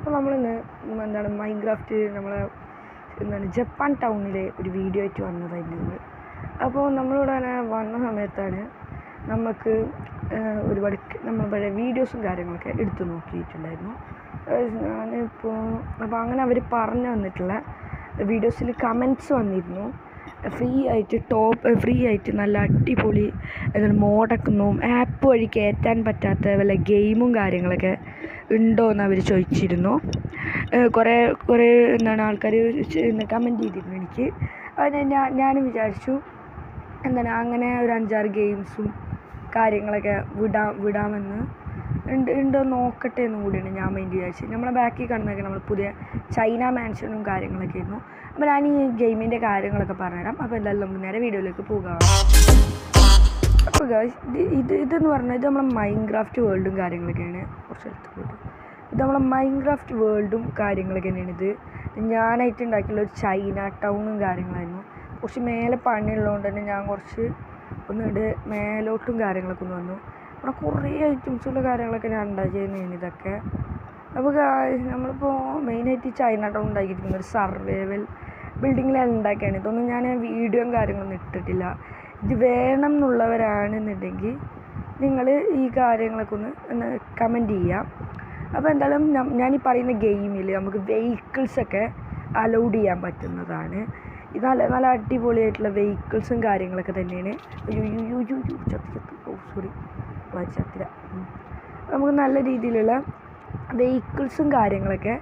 അപ്പോൾ നമ്മളിന്ന് എന്താണ് മൈൻക്രാഫ്റ്റ് ജപ്പാൻ ടൗണിലെ ഒരു വീഡിയോ ആയിട്ട് വന്നതായിരുന്നു. അപ്പോൾ നമ്മളിവിടെ വന്ന സമയത്താണ് നമുക്ക് ഒരുപാട് നമ്മളുടെ വീഡിയോസും കാര്യങ്ങളൊക്കെ എടുത്തു നോക്കിയിട്ടുണ്ടായിരുന്നു. അപ്പോൾ അങ്ങനെ അവർ പറഞ്ഞു തന്നിട്ടുള്ള വീഡിയോസിൽ കമൻറ്റ്സ് വന്നിരുന്നു. ഫ്രീ ആയിട്ട് നല്ല അടിപൊളി മോഡൊക്കെ ആപ്പ് വഴി കയറ്റാൻ പറ്റാത്ത വല്ല ഗെയിമും കാര്യങ്ങളൊക്കെ ഉണ്ടോ എന്ന് അവർ ചോദിച്ചിരുന്നു. കുറേ ആൾക്കാർ കമൻറ്റ് ചെയ്തിരുന്നു എനിക്ക്. അതിന് ഞാനും വിചാരിച്ചു അങ്ങനെ ഒരു 5-6 ഗെയിംസും കാര്യങ്ങളൊക്കെ വിടാമെന്ന് ഉണ്ടോ നോക്കട്ടെ എന്നും കൂടിയാണ് ഞാൻ വിചാരിച്ചു. നമ്മളെ ബാക്കിൽ കാണുന്നതൊക്കെ നമ്മൾ പുതിയ ചൈന മാൻഷനും കാര്യങ്ങളൊക്കെ ആയിരുന്നു. അപ്പോൾ ഞാൻ ഈ ഗെയിമിൻ്റെ കാര്യങ്ങളൊക്കെ പറഞ്ഞുതരാം. അപ്പോൾ എന്തായാലും നമുക്ക് നേരെ വീഡിയോയിലേക്ക് പോകാം. അപ്പോൾ ഇതെന്ന് പറഞ്ഞാൽ ഇത് നമ്മളെ മൈൻക്രാഫ്റ്റ് വേൾഡും കാര്യങ്ങളൊക്കെയാണ്. കുറച്ച് എടുത്ത് പോയിട്ട് ഇത് നമ്മളെ മൈൻക്രാഫ്റ്റ് വേൾഡും കാര്യങ്ങളൊക്കെ തന്നെയാണ്. ഇത് ഞാനായിട്ട് ഉണ്ടാക്കിയുള്ള ഒരു ചൈന ടൗണും കാര്യങ്ങളായിരുന്നു. കുറച്ച് മേലെ പണിയുള്ളതുകൊണ്ട് തന്നെ ഞാൻ കുറച്ച് മേലോട്ടും കാര്യങ്ങളൊക്കെ വന്നു. അവിടെ കുറേ ഐറ്റംസുള്ള കാര്യങ്ങളൊക്കെ ഞാൻ ഉണ്ടാക്കിയതാണ് ഇതൊക്കെ. അപ്പോൾ നമ്മളിപ്പോൾ മെയിനായിട്ട് ചൈന ടൗൺ ഉണ്ടാക്കിയിരിക്കുന്ന ഒരു സർവൈവൽ ബിൽഡിങ്ങിലാണ് ഉണ്ടാക്കിയാണ്. ഇതൊന്നും ഞാൻ വീഡിയോയും കാര്യങ്ങളൊന്നും ഇട്ടിട്ടില്ല. ഇത് വേണം എന്നുള്ളവരാണെന്നുണ്ടെങ്കിൽ നിങ്ങൾ ഈ കാര്യങ്ങളൊക്കെ ഒന്ന് കമൻറ്റ് ചെയ്യാം. അപ്പോൾ എന്തായാലും ഞാൻ ഈ പറയുന്ന ഗെയിമിൽ നമുക്ക് വെഹിക്കിൾസൊക്കെ അലൗഡ് ചെയ്യാൻ പറ്റുന്നതാണ്. ഇത് നല്ല അടിപൊളിയായിട്ടുള്ള വെഹിക്കിൾസും കാര്യങ്ങളൊക്കെ തന്നെയാണ്. ചത്തിര നമുക്ക് നല്ല രീതിയിലുള്ള വെഹിക്കിൾസും കാര്യങ്ങളൊക്കെ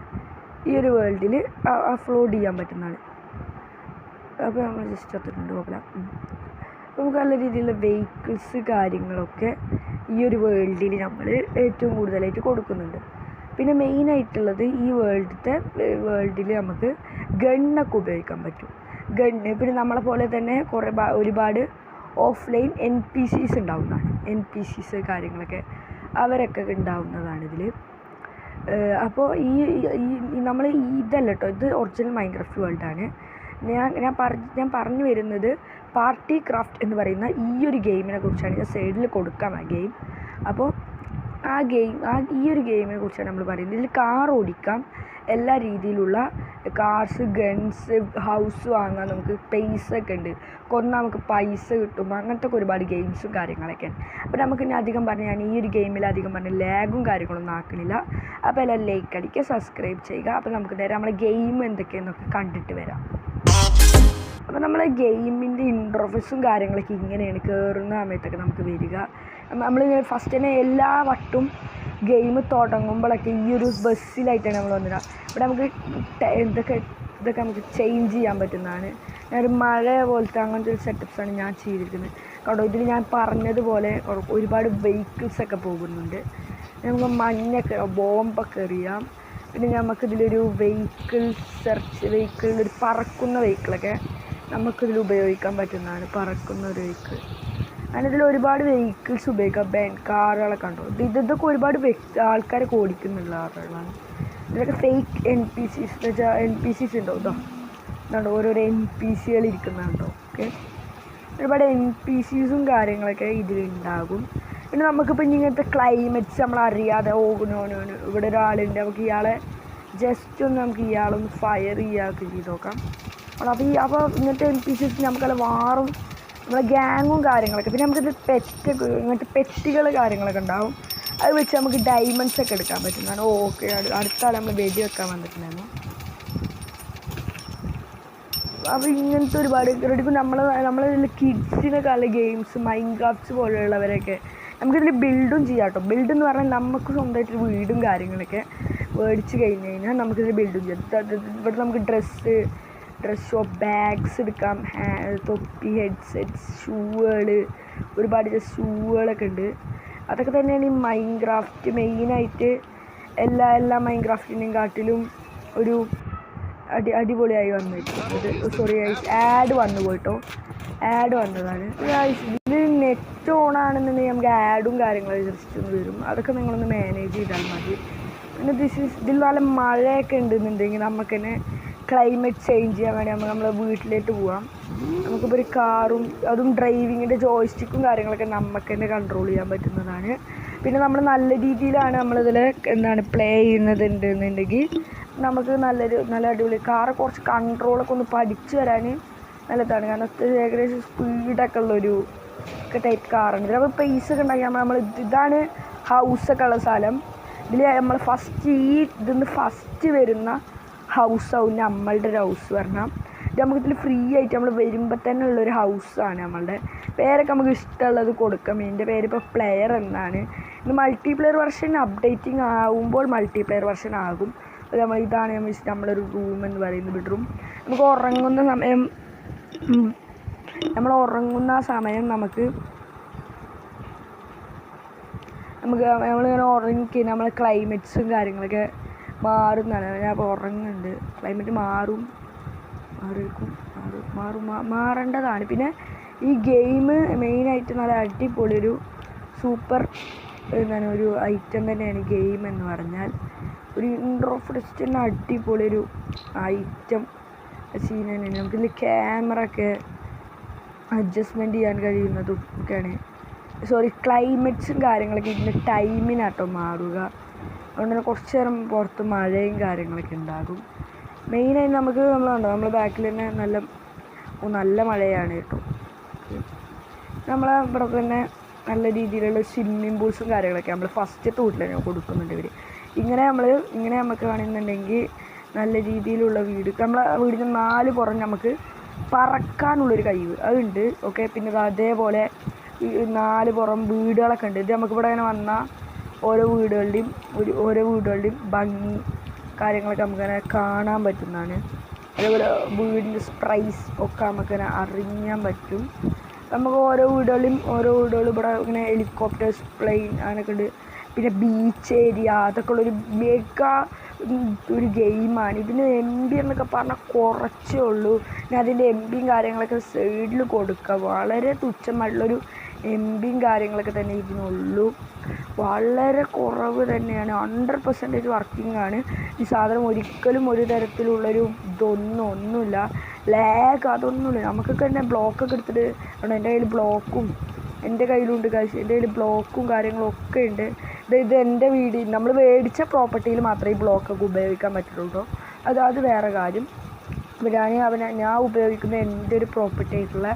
ഈ ഒരു വേൾഡിൽ അപ്ലോഡ് ചെയ്യാൻ പറ്റുന്നതാണ്. അപ്പോൾ നമ്മൾ ജസ്റ്റ് ചത്തിട്ടുണ്ട് കുഴപ്പമില്ല. നമുക്ക് നല്ല രീതിയിലുള്ള വെഹിക്കിൾസ് കാര്യങ്ങളൊക്കെ ഈ ഒരു വേൾഡിൽ നമ്മൾ ഏറ്റവും കൂടുതലായിട്ട് കൊടുക്കുന്നുണ്ട്. പിന്നെ മെയിനായിട്ടുള്ളത് ഈ വേൾഡിൽ നമുക്ക് ഗണ്ണൊക്കെ ഉപയോഗിക്കാൻ പറ്റും. പിന്നെ നമ്മളെ പോലെ തന്നെ ഒരുപാട് ഓഫ്ലൈൻ NPCs ഉണ്ടാവുന്നതാണ്. NPCs കാര്യങ്ങളൊക്കെ അവരൊക്കെ ഉണ്ടാവുന്നതാണ് ഇതിൽ. അപ്പോൾ നമ്മൾ ഇതല്ല കേട്ടോ, ഇത് ഒറിജിനൽ മൈൻക്രാഫ്റ്റ് വേൾഡാണ്. ഞാൻ പറഞ്ഞു വരുന്നത് പാർട്ടി ക്രാഫ്റ്റ് എന്ന് പറയുന്ന ഈ ഒരു ഗെയിമിനെ കുറിച്ചാണ്. ഞാൻ സൈഡിൽ കൊടുക്കാം ആ ഗെയിം. അപ്പോൾ ഈ ഒരു ഗെയിമിനെ കുറിച്ചാണ് നമ്മൾ പറയുന്നത്. ഇതിൽ കാർ ഓടിക്കാം, എല്ലാ രീതിയിലുള്ള കാർസ്, ഗൺസ്, ഹൗസ് വാങ്ങാൻ നമുക്ക് പൈസ ഒക്കെ ഉണ്ട്. കൊന്നാൽ നമുക്ക് പൈസ കിട്ടും. അങ്ങനത്തെ ഒരുപാട് ഗെയിംസും കാര്യങ്ങളൊക്കെയാണ്. അപ്പോൾ നമുക്ക് ഇനി അധികം പറഞ്ഞ് ഞാൻ ഈ ഒരു ഗെയിമിൽ അധികം പറഞ്ഞ് ലാഗും കാര്യങ്ങളൊന്നും ആക്കണില്ല. അപ്പോൾ എല്ലാവരും ലൈക്ക് അടിക്കുക, സബ്സ്ക്രൈബ് ചെയ്യുക. അപ്പോൾ നമുക്ക് നേരെ നമ്മളെ ഗെയിം എന്തൊക്കെയാണെന്നൊക്കെ കണ്ടിട്ട് വരാം. അപ്പോൾ നമ്മളെ ഗെയിമിൻ്റെ ഇൻട്രോഫേസും കാര്യങ്ങളൊക്കെ ഇങ്ങനെയാണ്. കയറുന്ന സമയത്തൊക്കെ നമുക്ക് വരിക. നമ്മൾ ഫസ്റ്റ് തന്നെ എല്ലാ വട്ടവും ഗെയിം തുടങ്ങുമ്പോഴൊക്കെ ഈ ഒരു ബസ്സിലായിട്ടാണ് നമ്മൾ വന്നിടുക. ഇവിടെ നമുക്ക് ഇതൊക്കെ നമുക്ക് ചേഞ്ച് ചെയ്യാൻ പറ്റുന്നതാണ്. ഞാനൊരു മഴ പോലത്തെ അങ്ങനത്തെ ഒരു സെറ്റപ്സാണ് ഞാൻ ചെയ്തിരിക്കുന്നത്. കേട്ടോ, ഇതിൽ ഞാൻ പറഞ്ഞതുപോലെ ഒരുപാട് വെഹിക്കിൾസൊക്കെ പോകുന്നുണ്ട്. നമുക്ക് മഞ്ഞൊക്കെ ബോംബൊക്കെ എറിയാം. പിന്നെ നമുക്കിതിലൊരു ഒരു പറക്കുന്ന വെഹിക്കിളൊക്കെ നമുക്കിതിൽ ഉപയോഗിക്കാൻ പറ്റുന്നതാണ്. പറക്കുന്ന ഒരു വെഹിക്കിൾ. അങ്ങനെ ഇതിൽ ഒരുപാട് വെഹിക്കിൾസ് ഉപയോഗിക്കാം. കാറുകളൊക്കെ ഉണ്ടോ, ഇതൊക്കെ ഒരുപാട് ആൾക്കാരൊക്കെ ഓടിക്കുന്നുള്ള കാറുകളാണ്. ഇതൊക്കെ ഫേക്ക് NPCs എന്ന് വെച്ചാൽ NPCs ഉണ്ടോ, ഇതുണ്ടോ ഓരോരോ NPCകൾ ഇരിക്കുന്നുണ്ടോ. ഓക്കെ, ഒരുപാട് NPCസും കാര്യങ്ങളൊക്കെ ഇതിലുണ്ടാകും. പിന്നെ നമുക്കിപ്പോൾ ഇങ്ങനത്തെ ക്ലൈമറ്റ്സ് നമ്മളറിയാതെ ഇവിടെ ഒരാളുണ്ട്, നമുക്ക് ഇയാളെ ജസ്റ്റ് നമുക്ക് ഇയാളൊന്ന് ഫയർ ചെയ്യാനൊക്കെ ചെയ്ത് നോക്കാം. അപ്പോൾ ഇങ്ങനത്തെ NPCs നമുക്കല്ല വാറും നമ്മളെ ഗ്യാങ്ങും കാര്യങ്ങളൊക്കെ. പിന്നെ നമുക്കിത് ഇങ്ങനത്തെ പെറ്റികൾ കാര്യങ്ങളൊക്കെ ഉണ്ടാവും. അത് വെച്ച് നമുക്ക് ഡയമണ്ട്സ് ഒക്കെ എടുക്കാൻ പറ്റുന്നതാണ്. ഓക്കെ, അടുത്ത ആൾ നമ്മൾ വെടി വെക്കാൻ വന്നിട്ടുണ്ടായിരുന്നു. അപ്പോൾ ഇങ്ങനത്തെ ഒരുപാട് നമ്മളിതിൽ കിഡ്സിനൊക്കെ ഉള്ള ഗെയിംസ്, മൈൻക്രാഫ്റ്റ് പോലെയുള്ളവരൊക്കെ നമുക്കിതിൽ ബിൽഡും ചെയ്യാം കേട്ടോ. ബിൽഡ് എന്ന് പറഞ്ഞാൽ നമുക്ക് സ്വന്തമായിട്ടൊരു വീടും കാര്യങ്ങളൊക്കെ മേടിച്ച് കഴിഞ്ഞാൽ നമുക്കിതിൽ ബിൽഡും ചെയ്യാം. ഇവിടെ നമുക്ക് ഡ്രസ്സ് ഷോപ്പ്, ബാഗ്സ് എടുക്കാം, തൊപ്പി, ഹെഡ്സെറ്റ്സ്, ഷൂകൾ, ഒരുപാട് ഷൂകളൊക്കെ ഉണ്ട്. അതൊക്കെ തന്നെയാണ് ഈ മൈൻക്രാഫ്റ്റ് മെയിനായിട്ട് എല്ലാ മൈൻക്രാഫ്റ്റിനെയും കാട്ടിലും ഒരു അടിപൊളിയായി വന്നിട്ടുണ്ട്. സോറി ആഡ് വന്നു പോയിട്ടോ, ആഡ് വന്നതാണ്. ഇത് നെറ്റ് ഓൺ ആണെന്നുണ്ടെങ്കിൽ നമുക്ക് ആഡും കാര്യങ്ങളൊക്കെ ജസ്റ്റ് ഒന്ന് വരും. അതൊക്കെ നിങ്ങളൊന്ന് മാനേജ് ചെയ്താൽ മതി. പിന്നെ ഇതിൽ നല്ല മഴയൊക്കെ ഉണ്ടെന്നുണ്ടെങ്കിൽ നമുക്ക് തന്നെ ക്ലൈമറ്റ് ചേഞ്ച് ചെയ്യാൻ വേണ്ടി നമ്മളെ വീട്ടിലേക്ക് പോവാം. നമുക്കിപ്പോൾ ഒരു കാറും അതും ഡ്രൈവിങ്ങിൻ്റെ ജോയ്സ്റ്റിക്കും കാര്യങ്ങളൊക്കെ നമുക്ക് തന്നെ കൺട്രോൾ ചെയ്യാൻ പറ്റുന്നതാണ്. പിന്നെ നമ്മൾ നല്ല രീതിയിലാണ് നമ്മളിതിൽ എന്താണ് പ്ലേ ചെയ്യുന്നതുണ്ടെന്നുണ്ടെങ്കിൽ നമുക്ക് നല്ല അടിപൊളി കാറ് കുറച്ച് കൺട്രോളൊക്കെ ഒന്ന് പഠിച്ചു വരാൻ നല്ലതാണ്. കാരണം ഏകദേശം സ്പീഡൊക്കെ ഉള്ളൊരു ടൈപ്പ് കാറാണ്. ഇതിൽ നമ്മൾ പൈസ ഒക്കെ ഉണ്ടാക്കി നമ്മൾ ഇതാണ് ഹൗസൊക്കെ ഉള്ള സ്ഥലം. ഇതിൽ നമ്മൾ ഫസ്റ്റ് വരുന്ന ഹൗസാവും നമ്മളുടെ ഒരു ഹൗസ് പറഞ്ഞാൽ. ഇത് നമുക്കിതിൽ ഫ്രീ ആയിട്ട് നമ്മൾ വരുമ്പോൾ തന്നെ ഉള്ളൊരു ഹൗസാണ് നമ്മളുടെ. പേരൊക്കെ നമുക്ക് ഇഷ്ടമുള്ളത് കൊടുക്കാം. ഇതിൻ്റെ പേരിപ്പോൾ പ്ലെയർ എന്നാണ്. ഇത് മൾട്ടിപ്ലെയർ വെർഷൻ അപ്ഡേറ്റിംഗ് ആവുമ്പോൾ മൾട്ടിപ്ലെയർ വെർഷൻ ആകും. അത് ഇതാണ് നമ്മളൊരു റൂം എന്ന് പറയുന്നത്, ബെഡ്റൂം. നമുക്ക് ഉറങ്ങുന്ന സമയം നമ്മളിങ്ങനെ ഉറങ്ങിക്കഴിഞ്ഞാൽ നമ്മളെ ക്ലൈമറ്റ്സും കാര്യങ്ങളൊക്കെ മാറുന്നതാണ്. ഞാൻ അപ്പോൾ ഉറങ്ങുന്നുണ്ട്. ക്ലൈമറ്റ് മാറേണ്ടതാണ്. പിന്നെ ഈ ഗെയിം മെയിനായിട്ട് നല്ല അടിപൊളിയൊരു സൂപ്പർ ഒരു ഐറ്റം തന്നെയാണ് ഗെയിം എന്ന് പറഞ്ഞാൽ. ഒരു ഇൻട്രോഫ്രസ്റ്റിന് അടിപൊളിയൊരു ഐറ്റം സീൻ തന്നെയാണ്. നമുക്കിതിൽ ക്യാമറ ഒക്കെ അഡ്ജസ്റ്റ്മെൻറ്റ് ചെയ്യാൻ കഴിയുന്നതും ഒക്കെയാണ്. ക്ലൈമറ്റ്സും കാര്യങ്ങളൊക്കെ ഇതിൻ്റെ ടൈമിനാട്ടോ മാറുക. അതുകൊണ്ട് തന്നെ കുറച്ച് നേരം പുറത്ത് മഴയും കാര്യങ്ങളൊക്കെ ഉണ്ടാകും. മെയിനായി നമ്മൾ ബാക്കിൽ തന്നെ നല്ല മഴയാണ് കേട്ടോ. നമ്മളെ ഇവിടെ തന്നെ നല്ല രീതിയിലുള്ള സ്വിമ്മിങ് പൂൾസും കാര്യങ്ങളൊക്കെ നമ്മൾ ഫസ്റ്റ് റൂട്ടിൽ തന്നെ കൊടുക്കുന്നുണ്ട് ഇവർ. ഇങ്ങനെ നമുക്ക് കാണുന്നുണ്ടെങ്കിൽ നല്ല രീതിയിലുള്ള നമ്മളെ വീടിന് 4 പുറം നമുക്ക് പറക്കാനുള്ളൊരു കഴിവ് അതുണ്ട്. ഓക്കെ, പിന്നെ അതേപോലെ 4 പുറം വീടുകളൊക്കെ ഉണ്ട്. ഇത് നമുക്കിവിടെ ഇങ്ങനെ വന്നാൽ ഓരോ വീടുകളുടെയും ഭംഗി കാര്യങ്ങളൊക്കെ നമുക്കിങ്ങനെ കാണാൻ പറ്റുന്നതാണ്. അതേപോലെ വീടിൻ്റെ പ്രൈസ് ഒക്കെ നമുക്കിങ്ങനെ അറിയാൻ പറ്റും. നമുക്ക് ഓരോ വീടുകളും ഇവിടെ ഇങ്ങനെ ഹെലികോപ്റ്റേഴ്സ്, പ്ലെയിൻ അങ്ങനെയൊക്കെ ഉണ്ട്. പിന്നെ ബീച്ച് ഏരിയ അതൊക്കെ ഉള്ളൊരു ഒരു ഗെയിമാണ്. ഇതിന് MB എന്നൊക്കെ പറഞ്ഞാൽ കുറച്ചേ ഉള്ളൂ. പിന്നെ അതിൻ്റെ MBയും കാര്യങ്ങളൊക്കെ സൈഡിൽ കൊടുക്കുക. വളരെ തുച്ഛമായിട്ടുള്ളൊരു MBയും കാര്യങ്ങളൊക്കെ തന്നെ ഇതിനുള്ളൂ. വളരെ കുറവ് തന്നെയാണ്. 100% വർക്കിംഗ് ആണ് ഈ സാധനം. ഒരിക്കലും ഒരു തരത്തിലുള്ളൊരു ഒന്നുമില്ല, ലാഗ് അതൊന്നുമില്ല. നമുക്കൊക്കെ തന്നെ ബ്ലോക്കൊക്കെ എടുത്തിട്ട് എൻ്റെ കയ്യിലുണ്ട് കാശ്. എൻ്റെ കയ്യിൽ ബ്ലോക്കും കാര്യങ്ങളൊക്കെ ഉണ്ട്. ഇത് എൻ്റെ വീട് നമ്മൾ മേടിച്ച പ്രോപ്പർട്ടിയിൽ മാത്രമേ ഈ ബ്ലോക്കൊക്കെ ഉപയോഗിക്കാൻ പറ്റുള്ളൂ. അത് വേറെ കാര്യം. അപ്പോൾ ഞാൻ ഉപയോഗിക്കുന്ന എൻ്റെ ഒരു പ്രോപ്പർട്ടി ആയിട്ടുള്ള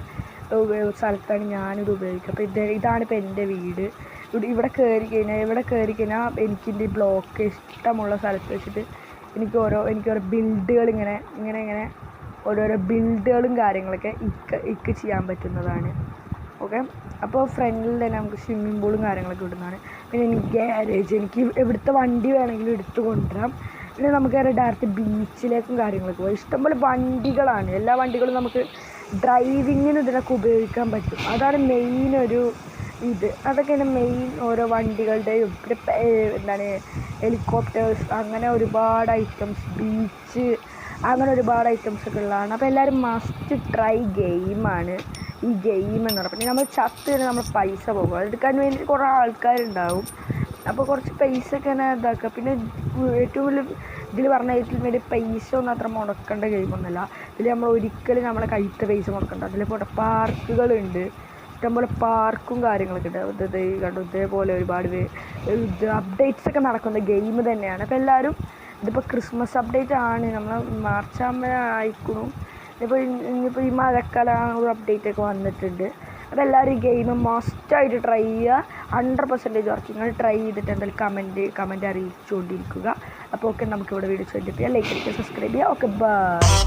സ്ഥലത്താണ് ഞാനിത് ഉപയോഗിക്കുക. അപ്പോൾ ഇതാണിപ്പോൾ എൻ്റെ വീട്. ഇവിടെ കയറി കഴിഞ്ഞാൽ എനിക്കിൻ്റെ ഈ ബ്ലോക്ക് ഇഷ്ടമുള്ള സ്ഥലത്ത് വെച്ചിട്ട് എനിക്ക് ഓരോ ബിൽഡുകൾ ഇങ്ങനെ ഓരോരോ ബിൽഡുകളും കാര്യങ്ങളൊക്കെ ചെയ്യാൻ പറ്റുന്നതാണ്. ഓക്കെ, അപ്പോൾ ഫ്രണ്ടിൽ തന്നെ നമുക്ക് സ്വിമ്മിംഗ് പൂളും കാര്യങ്ങളൊക്കെ ഇടുന്നതാണ്. പിന്നെ എനിക്ക് ഗ്യാരേജ്, എനിക്ക് എവിടുത്തെ വണ്ടി വേണമെങ്കിലും എടുത്തു കൊണ്ടുവരാം. പിന്നെ നമുക്ക് ഡയറക്റ്റ് ബീച്ചിലേക്കും കാര്യങ്ങളൊക്കെ പോകാം. ഇഷ്ടംപോലെ വണ്ടികളാണ്. എല്ലാ വണ്ടികളും നമുക്ക് ഡ്രൈവിങ്ങിനും ഇതിനൊക്കെ ഉപയോഗിക്കാൻ പറ്റും. അതാണ് മെയിൻ അതൊക്കെയാണ് മെയിൻ ഓരോ വണ്ടികളുടെയും. പിന്നെ ഹെലികോപ്റ്റേഴ്സ് അങ്ങനെ ഒരുപാട് ഐറ്റംസ്, ബീച്ച് അങ്ങനെ ഒരുപാട് ഐറ്റംസ് ഒക്കെ ഉള്ളതാണ്. അപ്പോൾ എല്ലാവരും മസ്റ്റ് ട്രൈ ഗെയിമാണ് ഈ ഗെയിം എന്ന് പറഞ്ഞാൽ. പിന്നെ നമ്മൾ നമ്മൾ പൈസ പോകും. അതെടുക്കാൻ വേണ്ടി കുറേ ആൾക്കാരുണ്ടാവും. അപ്പോൾ കുറച്ച് പൈസ ഒക്കെ തന്നെ ഇതാക്കുക. പിന്നെ ഏറ്റവും വലിയ ഇതിൽ ഏറ്റവും വലിയ പൈസ ഒന്നും അത്ര മുടക്കേണ്ട ഗെയിമൊന്നുമല്ല. ഇതിൽ നമ്മൾ ഒരിക്കലും നമ്മളെ കയ്യിലത്തെ പൈസ മുടക്കണ്ട. അതിൽ പാർക്കുകളുണ്ട്, ഇഷ്ടംപോലെ പാർക്കും കാര്യങ്ങളൊക്കെ ഉണ്ട്. കണ്ടു ഇതേപോലെ ഒരുപാട് അപ്ഡേറ്റ്സ് ഒക്കെ നടക്കുന്ന ഗെയിം തന്നെയാണ്. അപ്പോൾ എല്ലാവരും ഇതിപ്പോൾ ക്രിസ്മസ് അപ്ഡേറ്റ് ആണ്, നമ്മൾ മാർച്ച് ആയിക്കണു. ഇനിയിപ്പോൾ ഈ മഴക്കാലം ഒരു അപ്ഡേറ്റ് ഒക്കെ വന്നിട്ടുണ്ട്. അപ്പോൾ എല്ലാവരും ഈ ഗെയിം മസ്റ്റായിട്ട് ട്രൈ ചെയ്യുക. 100% വർക്കിംഗ്. ട്രൈ ചെയ്തിട്ട് എന്തായാലും കമൻറ്റ് അറിയിച്ചുകൊണ്ടിരിക്കുക. അപ്പോൾ ഓക്കെ, നമുക്കിവിടെ വീഡിയോ ചെയ്യാം. ലൈക്ക് അടിക്കുക, സബ്സ്ക്രൈബ് ചെയ്യുക. Okay, by.